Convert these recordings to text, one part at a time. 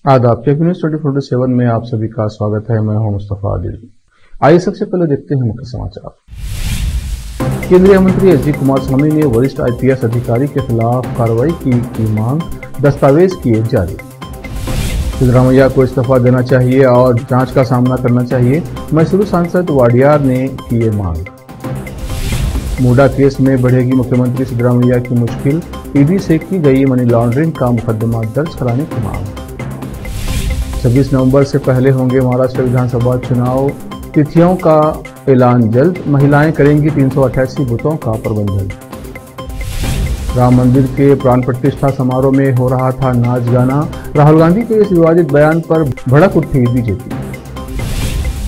आदाब। Tech news 24/7 में आप सभी का स्वागत है। मैं हूं मुस्तफा आदिल। आइए सबसे पहले देखते हैं मुख्य समाचार। केंद्रीय मंत्री एसडी कुमारस्वामी ने वरिष्ठ आईपीएस अधिकारी के खिलाफ कार्रवाई की मांग, दस्तावेज किए जारी। सिद्धरामैया को इस्तीफा देना चाहिए और जांच का सामना करना चाहिए, मैसूरू सांसद वाडियार ने की मांग। मूडा केस में बढ़ेगी मुख्यमंत्री सिद्धरामैया की मुश्किल, ईडी से की गई मनी लॉन्ड्रिंग का मुकदमा दर्ज कराने की मांग। 26 नवंबर से पहले होंगे महाराष्ट्र विधानसभा चुनाव, तिथियों का ऐलान जल्द, महिलाएं करेंगी 388 बूथों का प्रबंधन। राम मंदिर के प्राण प्रतिष्ठा समारोह में हो रहा था नाच गाना, राहुल गांधी के इस विवादित बयान पर भड़क उठी बीजेपी।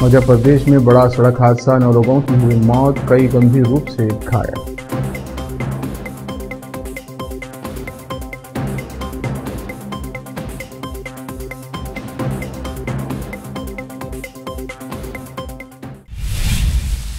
मध्य प्रदेश में बड़ा सड़क हादसा, 9 लोगों की हुई मौत, कई गंभीर रूप से घायल।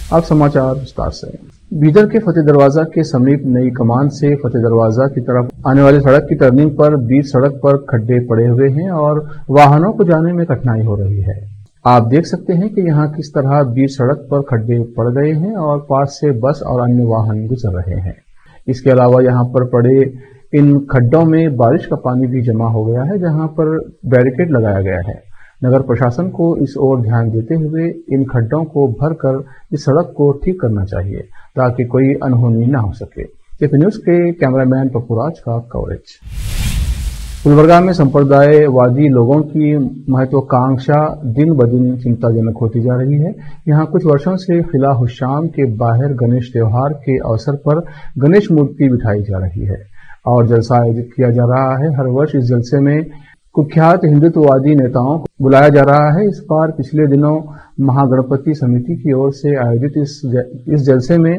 अब समाचार विस्तार से। बीदर के फतेह दरवाजा के समीप नई कमान से फतेह दरवाजा की तरफ आने वाली सड़क की टर्निंग पर बीच सड़क पर खड्डे पड़े हुए हैं और वाहनों को जाने में कठिनाई हो रही है। आप देख सकते हैं कि यहाँ किस तरह बीच सड़क पर खड्डे पड़ गए हैं और पास से बस और अन्य वाहन गुजर रहे हैं। इसके अलावा यहाँ पर पड़े इन खड्डों में बारिश का पानी भी जमा हो गया है, जहाँ पर बैरिकेड लगाया गया है। नगर प्रशासन को इस ओर ध्यान देते हुए इन खड्डों को भरकर इस सड़क को ठीक करना चाहिए ताकि कोई अनहोनी न हो सके। टेक न्यूज के कैमरामैन पप्पूराज का कवरेज। गुलबर्गा में संप्रदायवादी लोगों की महत्वाकांक्षा दिन ब दिन चिंताजनक होती जा रही है। यहाँ कुछ वर्षों से किला हुश्शाम के बाहर गणेश त्योहार के अवसर पर गणेश मूर्ति बिठाई जा रही है और जलसा आयोजित किया जा रहा है। हर वर्ष इस जलसे में कुख्यात हिंदुत्ववादी नेताओं को बुलाया जा रहा है। इस बार पिछले दिनों महागणपति समिति की ओर से आयोजित इस जलसे में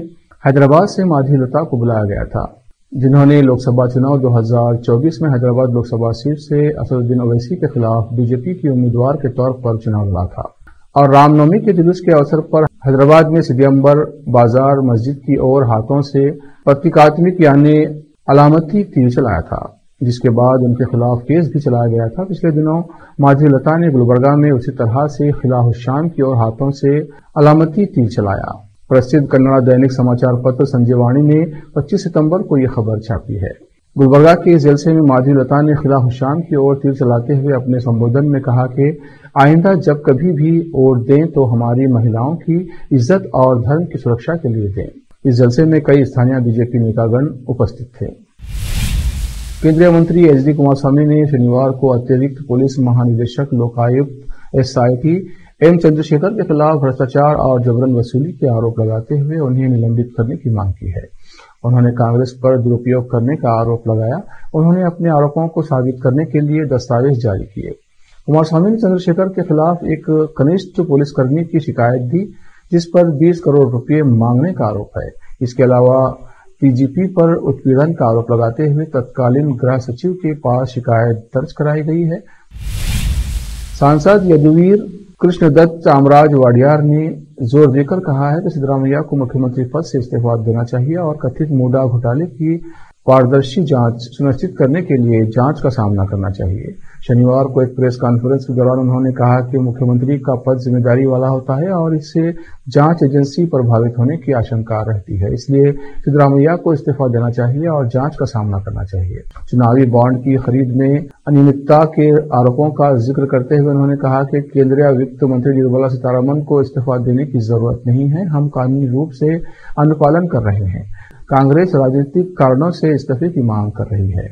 हैदराबाद से माधवी लता को बुलाया गया था, जिन्होंने लोकसभा चुनाव 2024 में हैदराबाद लोकसभा सीट से असदुद्दीन ओवैसी के खिलाफ बीजेपी की उम्मीदवार के तौर पर चुनाव लड़ा था और रामनवमी के जुलूस के अवसर पर हैदराबाद में सिद्धिअंबर बाजार मस्जिद की ओर हाथों से प्रतीकात्मक यानी अलामती तीर चलाया था, जिसके बाद उनके खिलाफ केस भी चलाया गया था। पिछले दिनों माधवी लता ने गुलबर्गा में उसी तरह से किला हुश्शाम की ओर हाथों से अलामती तीर चलाया। प्रसिद्ध कन्नड़ दैनिक समाचार पत्र संजय वाणी ने 25 सितंबर को यह खबर छापी है। गुलबर्गा के इस जलसे में माधवी लता ने किला हुश्शाम की ओर तीर चलाते हुए अपने संबोधन में कहा कि आइंदा जब कभी भी वोट दें तो हमारी महिलाओं की इज्जत और धर्म की सुरक्षा के लिए दें। इस जलसे में कई स्थानीय बीजेपी नेतागण उपस्थित थे। केंद्रीय मंत्री एसडी कुमारस्वामी ने शनिवार को अतिरिक्त पुलिस महानिदेशक लोकायुक्त एसआईटी एम चंद्रशेखर के खिलाफ भ्रष्टाचार और जबरन वसूली के आरोप लगाते हुए उन्हें निलंबित करने की मांग की है। उन्होंने कांग्रेस पर दुरुपयोग करने का आरोप लगाया। उन्होंने अपने आरोपों को साबित करने के लिए दस्तावेज जारी किए। कुमारस्वामी ने चंद्रशेखर के खिलाफ एक कनिष्ठ पुलिसकर्मी की शिकायत दी, जिस पर 20 करोड़ रुपये मांगने का आरोप है। इसके अलावा डीजीपी पर उत्पीड़न का आरोप लगाते हुए तत्कालीन गृह सचिव के पास शिकायत दर्ज कराई गई है। सांसद यदुवीर कृष्णदत्त चामराज वाडियार ने जोर देकर कहा है कि सिद्धरामैया को मुख्यमंत्री पद से इस्तीफा देना चाहिए और कथित मूडा घोटाले की पारदर्शी जांच सुनिश्चित करने के लिए जांच का सामना करना चाहिए। शनिवार को एक प्रेस कॉन्फ्रेंस के दौरान उन्होंने कहा कि मुख्यमंत्री का पद जिम्मेदारी वाला होता है और इससे जांच एजेंसी प्रभावित होने की आशंका रहती है, इसलिए सिद्धरामैया को इस्तीफा देना चाहिए और जांच का सामना करना चाहिए। चुनावी बॉन्ड की खरीद में अनियमितता के आरोपों का जिक्र करते हुए उन्होंने कहा कि केंद्रीय वित्त मंत्री निर्मला सीतारमण को इस्तीफा देने की जरूरत नहीं है, हम कानूनी रूप से अनुपालन कर रहे हैं। कांग्रेस राजनीतिक कारणों से इस्तीफे की मांग कर रही है।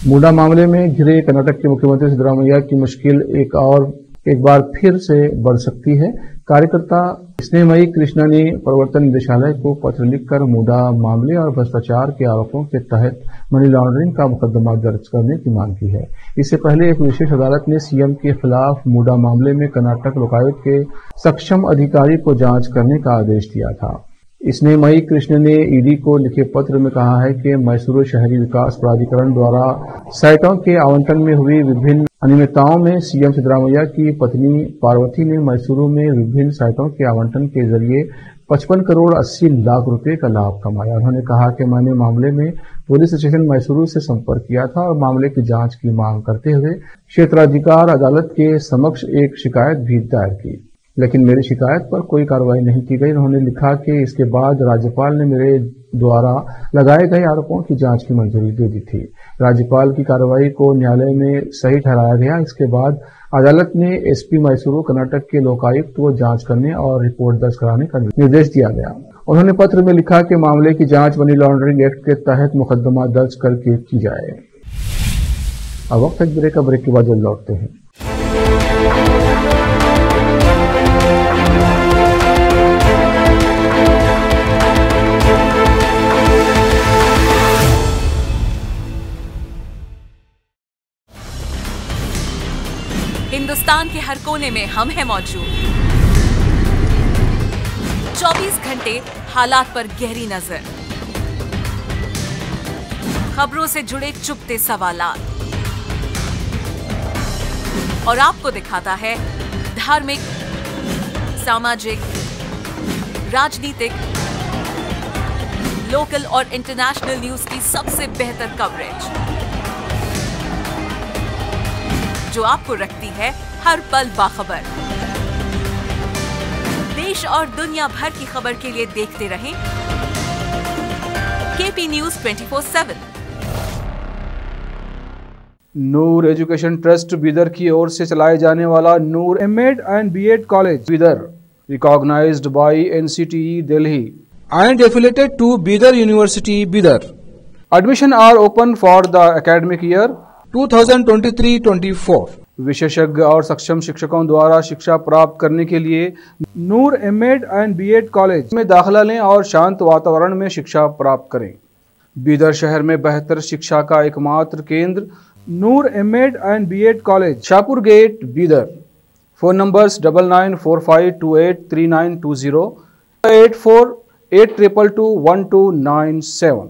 मूडा मामले में घिरे कर्नाटक के मुख्यमंत्री सिद्धरामैया की मुश्किल एक बार फिर से बढ़ सकती है। कार्यकर्ता स्नेहमयी कृष्णा ने प्रवर्तन निदेशालय को पत्र लिखकर मूडा मामले और भ्रष्टाचार के आरोपों के तहत मनी लॉन्ड्रिंग का मुकदमा दर्ज करने की मांग की है। इससे पहले एक विशेष अदालत ने सीएम के खिलाफ मूडा मामले में कर्नाटक लोकायुक्त के सक्षम अधिकारी को जांच करने का आदेश दिया था। स्नेहमयी कृष्ण ने ईडी को लिखे पत्र में कहा है कि मैसूरू शहरी विकास प्राधिकरण द्वारा साइटों के आवंटन में हुई विभिन्न अनियमितताओं में सीएम सिद्धरामैया की पत्नी पार्वती ने मैसूरू में विभिन्न साइटों के आवंटन के जरिए 55 करोड़ 80 लाख रुपए का लाभ कमाया। उन्होंने कहा कि मैंने मामले में पुलिस स्टेशन मैसूरू से संपर्क किया था और मामले की जांच की मांग करते हुए क्षेत्राधिकार अदालत के समक्ष एक शिकायत भी दायर की, लेकिन मेरी शिकायत पर कोई कार्रवाई नहीं की गई। उन्होंने लिखा कि इसके बाद राज्यपाल ने मेरे द्वारा लगाए गए आरोपों की जांच की मंजूरी दे दी थी। राज्यपाल की कार्रवाई को न्यायालय में सही ठहराया गया। इसके बाद अदालत ने एसपी मैसूरू कर्नाटक के लोकायुक्त को जांच करने और रिपोर्ट दर्ज कराने का निर्देश दिया गया। उन्होंने पत्र में लिखा कि मामले की जांच मनी लॉन्ड्रिंग एक्ट के तहत मुकदमा दर्ज करके की जाए। अब वक्त एक ब्रेक के बाद जल्द लौटते हैं। हिंदुस्तान के हर कोने में हम हैं मौजूद। 24 घंटे हालात पर गहरी नजर, खबरों से जुड़े चुपते सवालात और आपको दिखाता है धार्मिक, सामाजिक, राजनीतिक, लोकल और इंटरनेशनल न्यूज की सबसे बेहतर कवरेज, जो आपको रखती है हर पल बाखबर। देश और दुनिया भर की खबर के लिए देखते रहें KP news 24/7। Noor education trust Bidar की ओर से चलाए जाने वाला Noor MEd and BEd college Bidar, recognised by NCTE Delhi and affiliated to Bidar University, Bidar. Admission are open for the academic year 2023-24. विशेषज्ञ और सक्षम शिक्षकों द्वारा शिक्षा प्राप्त करने के लिए नूर एमएड एंड बीएड कॉलेज में दाखिला लें और शांत वातावरण में शिक्षा प्राप्त करें। बीदर शहर में बेहतर शिक्षा का एकमात्र केंद्र Noor MEd and BEd college, Shahpur gate, Bidar. Phone numbers 9945283920, 8482221297।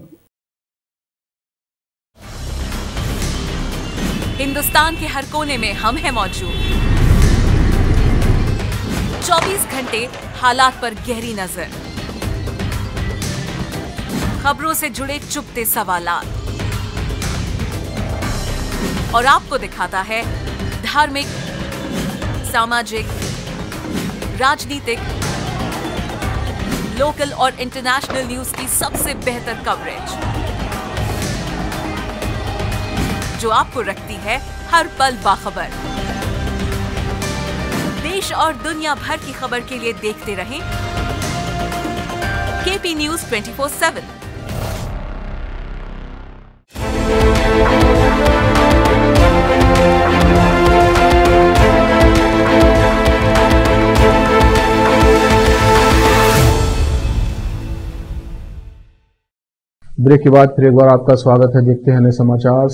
Hindustan के हर कोने में हम हैं मौजूद। 24 घंटे हालात पर गहरी नजर, खबरों से जुड़े चुपते सवालात और आपको दिखाता है धार्मिक, सामाजिक, राजनीतिक, लोकल और इंटरनेशनल न्यूज की सबसे बेहतर कवरेज, जो आपको रखती है हर पल बाखबर। देश और दुनिया भर की खबर के लिए देखते रहें केपी न्यूज 24/7। ब्रेक के बाद फिर एक बार आपका स्वागत है। देखते हैं नए समाचार।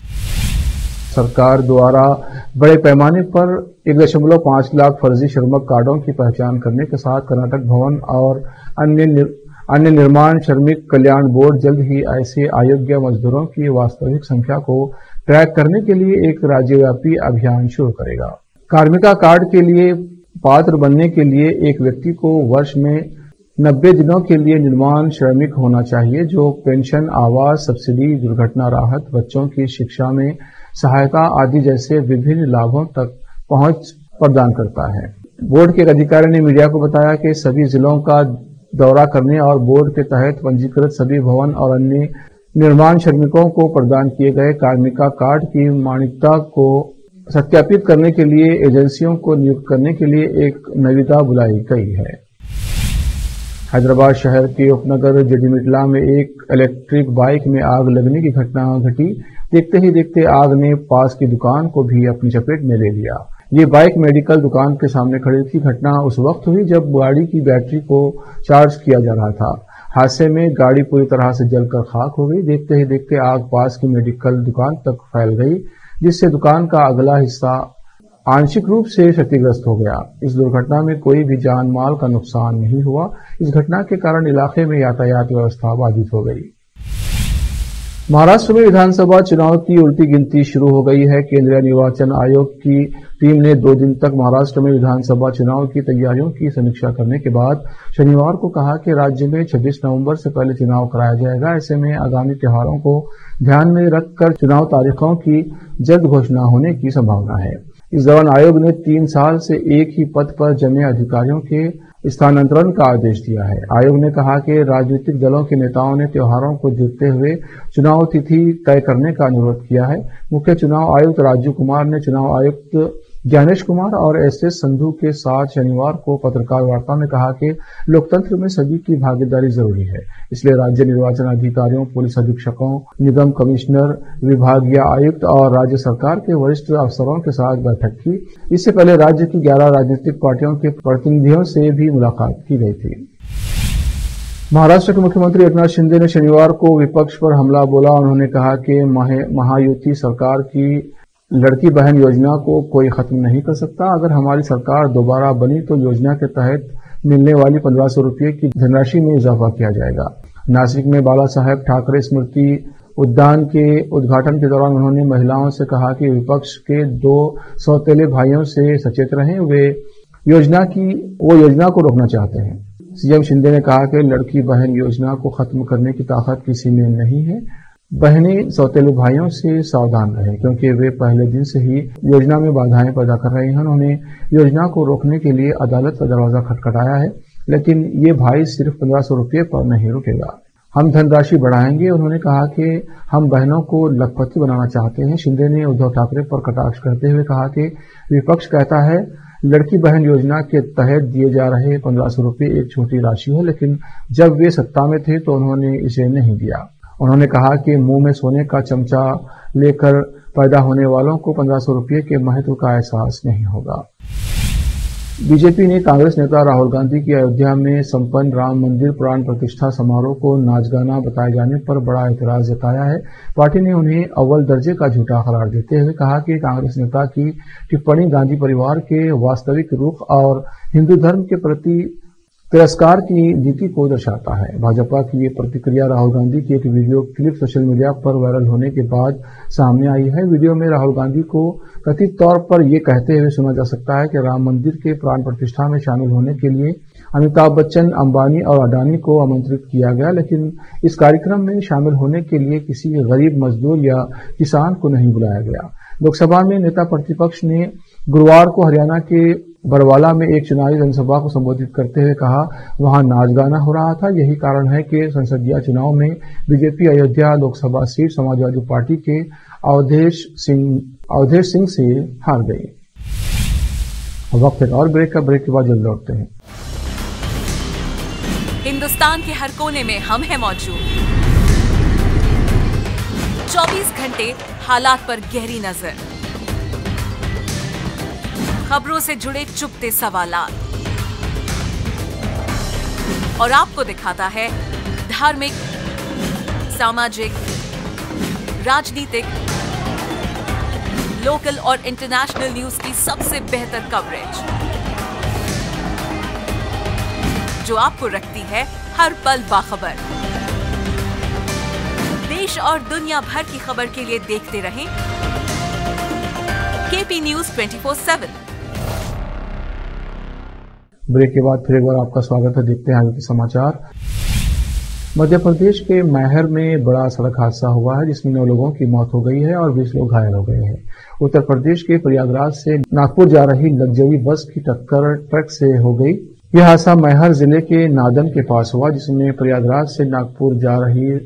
सरकार द्वारा बड़े पैमाने पर 1.5 लाख फर्जी श्रमिक कार्डों की पहचान करने के साथ कर्नाटक भवन और अन्य निर्माण श्रमिक कल्याण बोर्ड जल्द ही ऐसे अयोग्य मजदूरों की वास्तविक संख्या को ट्रैक करने के लिए एक राज्यव्यापी अभियान शुरू करेगा। कार्मिका कार्ड के लिए पात्र बनने के लिए एक व्यक्ति को वर्ष में 90 दिनों के लिए निर्माण श्रमिक होना चाहिए, जो पेंशन, आवास, सब्सिडी, दुर्घटना राहत, बच्चों की शिक्षा में सहायता आदि जैसे विभिन्न लाभों तक पहुंच प्रदान करता है। बोर्ड के एक अधिकारी ने मीडिया को बताया कि सभी जिलों का दौरा करने और बोर्ड के तहत पंजीकृत सभी भवन और अन्य निर्माण श्रमिकों को प्रदान किए गए कार्मिका कार्ड की मान्यता को सत्यापित करने के लिए एजेंसियों को नियुक्त करने के लिए एक निविदा बुलाई गई है। हैदराबाद शहर के उपनगर जडीमिटला में एक इलेक्ट्रिक बाइक में आग लगने की घटना घटी। देखते ही देखते आग ने पास की दुकान को भी अपनी चपेट में ले लिया। ये बाइक मेडिकल दुकान के सामने खड़ी थी। घटना उस वक्त हुई जब गाड़ी की बैटरी को चार्ज किया जा रहा था। हादसे में गाड़ी पूरी तरह से जलकर खाक हो गई। देखते ही देखते आग पास की मेडिकल दुकान तक फैल गई, जिससे दुकान का अगला हिस्सा आंशिक रूप से क्षतिग्रस्त हो गया। इस दुर्घटना में कोई भी जान माल का नुकसान नहीं हुआ। इस घटना के कारण इलाके में यातायात व्यवस्था बाधित हो गई। महाराष्ट्र में विधानसभा चुनाव की उल्टी गिनती शुरू हो गई है। केंद्रीय निर्वाचन आयोग की टीम ने 2 दिन तक महाराष्ट्र में विधानसभा चुनाव की तैयारियों की समीक्षा करने के बाद शनिवार को कहा कि राज्य में 26 नवंबर से पहले चुनाव कराया जाएगा। ऐसे में आगामी त्योहारों को ध्यान में रखकर चुनाव तारीखों की जल्द घोषणा होने की संभावना है। इस दौरान आयोग ने 3 साल से एक ही पद पर जमे अधिकारियों के स्थानांतरण का आदेश दिया है। आयोग ने कहा कि राजनीतिक दलों के नेताओं ने त्योहारों को देखते हुए चुनाव तिथि तय करने का अनुरोध किया है। मुख्य चुनाव आयुक्त राजीव कुमार ने चुनाव आयुक्त ज्ञानेश कुमार और एस.एस. संधू के साथ शनिवार को पत्रकार वार्ता में कहा कि लोकतंत्र में सभी की भागीदारी जरूरी है, इसलिए राज्य निर्वाचन अधिकारियों, पुलिस अधीक्षकों, निगम कमिश्नर, विभागीय आयुक्त और राज्य सरकार के वरिष्ठ अफसरों के साथ बैठक की। इससे पहले राज्य की 11 राजनीतिक पार्टियों के प्रतिनिधियों से भी मुलाकात की गई थी। महाराष्ट्र के मुख्यमंत्री एकनाथ शिंदे ने शनिवार को विपक्ष पर हमला बोला। उन्होंने कहा कि महायुति सरकार की लड़की बहन योजना को कोई खत्म नहीं कर सकता। अगर हमारी सरकार दोबारा बनी तो योजना के तहत मिलने वाली 1500 रुपये की धनराशि में इजाफा किया जाएगा। नासिक में बाला साहेब ठाकरे स्मृति उद्यान के उद्घाटन के दौरान उन्होंने महिलाओं से कहा कि विपक्ष के 2 सौतेले भाइयों से सचेत रहें, वो योजना को रोकना चाहते हैं। सीएम शिंदे ने कहा कि लड़की बहन योजना को खत्म करने की ताकत किसी में नहीं है। बहनें सौतेले भाइयों से सावधान रहें, क्योंकि वे पहले दिन से ही योजना में बाधाएं पैदा कर रहे हैं। उन्होंने योजना को रोकने के लिए अदालत का दरवाजा खटखटाया है, लेकिन ये भाई सिर्फ 1500 रुपये पर नहीं रुकेगा। हम धनराशि बढ़ाएंगे। उन्होंने कहा कि हम बहनों को लखपति बनाना चाहते हैं। शिंदे ने उद्धव ठाकरे पर कटाक्ष करते हुए कहा कि विपक्ष कहता है लड़की बहन योजना के तहत दिए जा रहे 1500 रुपये एक छोटी राशि है, लेकिन जब वे सत्ता में थे तो उन्होंने इसे नहीं दिया। उन्होंने कहा कि मुंह में सोने का चमचा लेकर पैदा होने वालों को 1500 रुपये के महत्व का एहसास नहीं होगा। बीजेपी ने कांग्रेस नेता राहुल गांधी की अयोध्या में संपन्न राम मंदिर प्राण प्रतिष्ठा समारोह को नाच गाना बताए जाने पर बड़ा एतराज जताया है। पार्टी ने उन्हें अव्वल दर्जे का झूठा करार देते हुए कहा कि कांग्रेस नेता की टिप्पणी गांधी परिवार के वास्तविक रुख और हिंदू धर्म के प्रति तिरस्कार की नीति को दर्शाता है। भाजपा की ये प्रतिक्रिया राहुल गांधी की एक वीडियो क्लिप सोशल मीडिया पर वायरल होने के बाद सामने आई है। वीडियो में राहुल गांधी को कथित तौर पर यह कहते हुए सुना जा सकता है कि राम मंदिर के प्राण प्रतिष्ठा में शामिल होने के लिए अमिताभ बच्चन, अंबानी और अडानी को आमंत्रित किया गया, लेकिन इस कार्यक्रम में शामिल होने के लिए किसी गरीब मजदूर या किसान को नहीं बुलाया गया। लोकसभा में नेता प्रतिपक्ष ने गुरुवार को हरियाणा के बरवाला में एक चुनावी जनसभा को संबोधित करते हुए कहा, वहां नाच गाना हो रहा था। यही कारण है कि संसदीय चुनाव में BJP Ayodhya Lok Sabha seat Samajwadi party के अवधेश सिंह से हार गई। वक्त एक और ब्रेक के बाद जल्द लौटते हैं। हिंदुस्तान के हर कोने में हम हैं मौजूद। 24 घंटे हालात पर गहरी नजर, खबरों से जुड़े चुपते सवालात, और आपको दिखाता है धार्मिक, सामाजिक, राजनीतिक, लोकल और इंटरनेशनल न्यूज की सबसे बेहतर कवरेज, जो आपको रखती है हर पल बाखबर। देश और दुनिया भर की खबर के लिए देखते रहें केपी न्यूज 24/7। ब्रेक के बाद फिर एक बार आपका स्वागत है। देखते हैं आगे के समाचार। मध्य प्रदेश के मैहर में बड़ा सड़क हादसा हुआ है, जिसमें 9 लोगों की मौत हो गई है और 20 लोग घायल हो गए हैं। उत्तर प्रदेश के प्रयागराज से नागपुर जा रही लग्जरी बस की टक्कर ट्रक से हो गई। यह हादसा मैहर जिले के नादन के पास हुआ, जिसमें प्रयागराज से नागपुर जा रही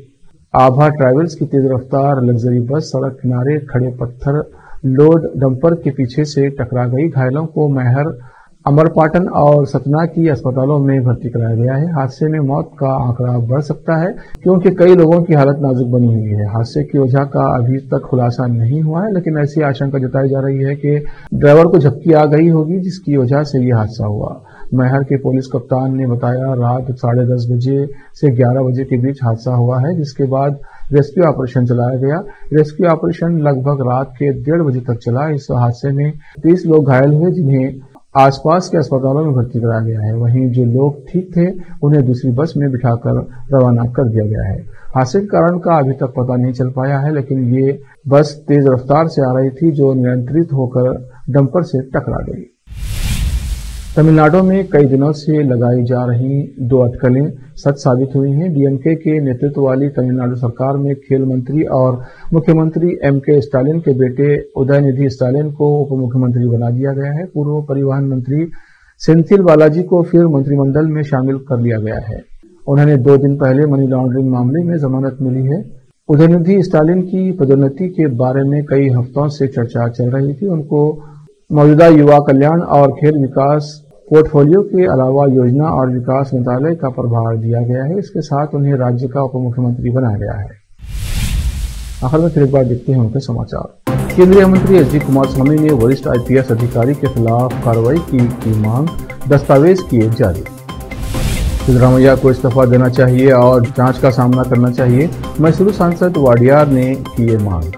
आभा ट्रैवल्स की तेज रफ्तार लग्जरी बस सड़क किनारे खड़े पत्थर लोड डंपर के पीछे से टकरा गई। घायलों को मैहर, अमरपाटन और सतना की अस्पतालों में भर्ती कराया गया है। हादसे में मौत का आंकड़ा बढ़ सकता है, क्योंकि कई लोगों की हालत नाजुक बनी हुई है। हादसे की वजह का अभी तक खुलासा नहीं हुआ है, लेकिन ऐसी आशंका जताई जा रही है कि ड्राइवर को झपकी आ गई होगी, जिसकी वजह से यह हादसा हुआ। मैहर के पुलिस कप्तान ने बताया, रात 10:30 बजे से 11 बजे के बीच हादसा हुआ है, जिसके बाद रेस्क्यू ऑपरेशन चलाया गया। रेस्क्यू ऑपरेशन लगभग रात के 1:30 बजे तक चला। इस हादसे में 30 लोग घायल हुए, जिन्हें आसपास के अस्पतालों में भर्ती कराया गया है। वहीं जो लोग ठीक थे उन्हें दूसरी बस में बिठाकर रवाना कर दिया गया है। हादसे के कारण का अभी तक पता नहीं चल पाया है, लेकिन ये बस तेज रफ्तार से आ रही थी जो नियंत्रित होकर डंपर से टकरा गई। तमिलनाडु में कई दिनों से लगाई जा रही 2 अटकलें सच साबित हुई हैं। डीएमके के नेतृत्व वाली तमिलनाडु सरकार में खेल मंत्री और मुख्यमंत्री एमके स्टालिन के बेटे उदयनिधि स्टालिन को उप मुख्यमंत्री बना दिया गया है। पूर्व परिवहन मंत्री सेंथिल बालाजी को फिर मंत्रिमंडल में शामिल कर लिया गया है। उन्होंने 2 दिन पहले मनी लॉन्ड्रिंग मामले में जमानत मिली है। उदयनिधि स्टालिन की पदोन्नति के बारे में कई हफ्तों से चर्चा चल रही थी। उनको मौजूदा युवा कल्याण और खेल विकास पोर्टफोलियो के अलावा योजना और विकास मंत्रालय का प्रभार दिया गया है। इसके साथ उन्हें राज्य का उप मुख्यमंत्री बनाया गया है। आखिर में फिर एक बार देखते हैं उनके समाचार। केंद्रीय मंत्री एचडी कुमारस्वामी ने वरिष्ठ आईपीएस अधिकारी के खिलाफ कार्रवाई की मांग, दस्तावेज किए जारी। सिद्धरामैया को इस्तीफा देना चाहिए और जांच का सामना करना चाहिए, मैसूरू सांसद वाडियार ने की ये मांग।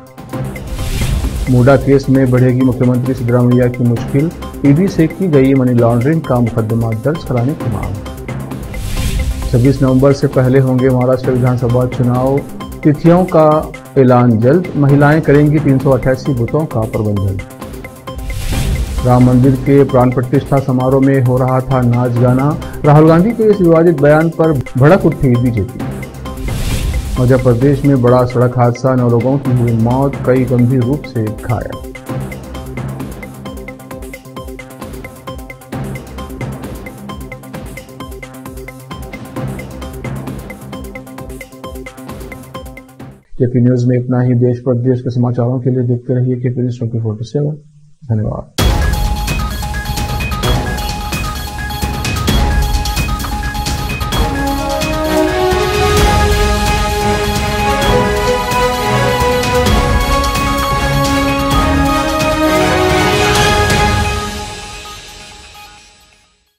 मुडा केस में बढ़ेगी मुख्यमंत्री सिद्धरामैया की मुश्किल, ईडी से की गई मनी लॉन्ड्रिंग का मुकदमा दर्ज कराने की मांग। 26 नवंबर से पहले होंगे महाराष्ट्र विधानसभा चुनाव, तिथियों का ऐलान जल्द, महिलाएं करेंगी 388 बूथों का प्रबंधन। राम मंदिर के प्राण प्रतिष्ठा समारोह में हो रहा था नाच गाना, राहुल गांधी के इस विवादित बयान पर भड़क उठी बीजेपी। मध्य प्रदेश में बड़ा सड़क हादसा, 9 लोगों की हुई मौत, कई गंभीर रूप से घायल। केपी न्यूज में इतना ही। देश प्रदेश के समाचारों के लिए देखते रहिए केपी न्यूज 24/7। धन्यवाद।